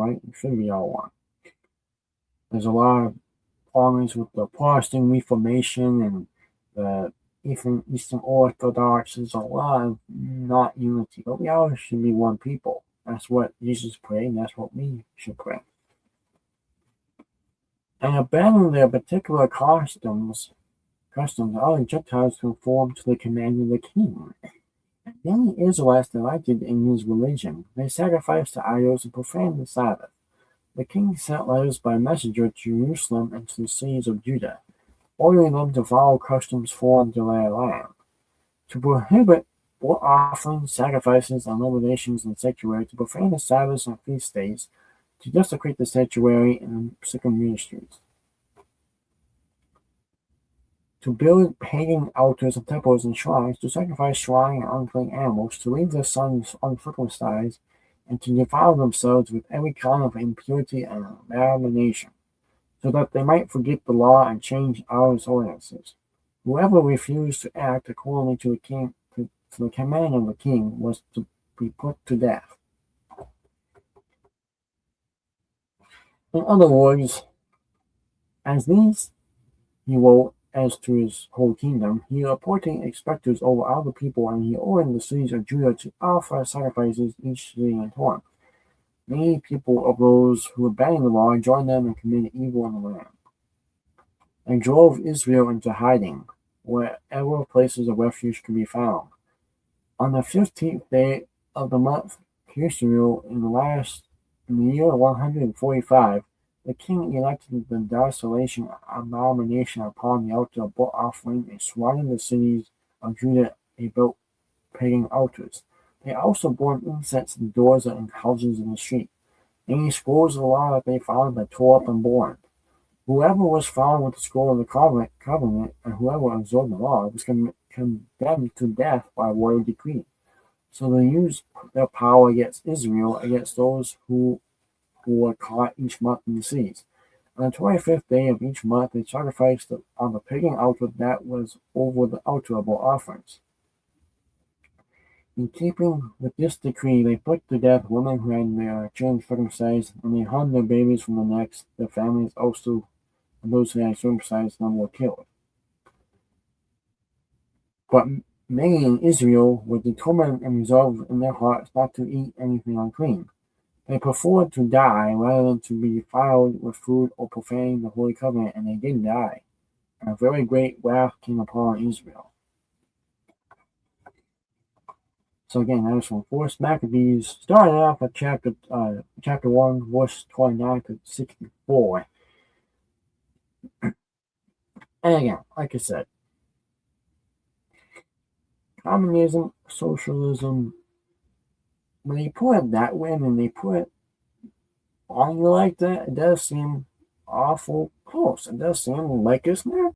right? It should be all one. There's a lot of problems with the Protestant Reformation and the Eastern Orthodox. There's a lot of not unity, but we all should be one people. That's what Jesus prayed, and that's what we should pray. And abandon their particular customs, all the Gentiles conform to the command of the king. Many Israelites delighted in his religion. They sacrificed to idols and profaned the Sabbath. The king sent letters by messenger to Jerusalem and to the cities of Judah, ordering them to follow customs foreign to their land, to prohibit burnt offerings, sacrifices, and liberations in the sanctuary, to profane the Sabbaths and feast days, to desecrate the sanctuary and sacred ministries, to build pagan altars and temples and shrines, to sacrifice swine and unclean animals, to leave their sons uncircumcised, and to defile themselves with every kind of impurity and abomination, so that they might forget the law and change our ordinances. Whoever refused to act according to the command of the king was to be put to death. In other words, as these he wrote as to his whole kingdom, he appointed inspectors over all the people, and he ordered the cities of Judah to offer sacrifices each city in turn. Many people of those who abandoned the law joined them and committed evil in the land, and drove Israel into hiding, wherever places of refuge could be found. On the 15th day of the month Kislev in the year 145, the king elected the desolation abomination upon the altar of burnt offering and surrounded the cities of Judah they built pagan altars. They also burned incense in doors and houses in the street. Any scrolls of the law that they found they tore up and burned. Whoever was found with the scroll of the covenant and whoever observed the law was condemned to death by royal decree. So they used their power against Israel, against those who were caught each month in the cities. On the 25th day of each month, they sacrificed on the pagan altar that was over the altar of offerings. In keeping with this decree, they put to death women who had their children circumcised, and they hung their babies from the necks. Their families also, and those who had circumcised them, were killed. But many in Israel were determined and resolved in their hearts not to eat anything unclean. They preferred to die rather than to be defiled with food or profane the Holy Covenant, and they did die. And a very great wrath came upon Israel. So again, that is from 1 Maccabees, starting off at chapter 1, verse 29 to 64. And again, like I said, communism, socialism, when they put it that way, and they put it on you like that, it does seem awful close. It does seem like it's not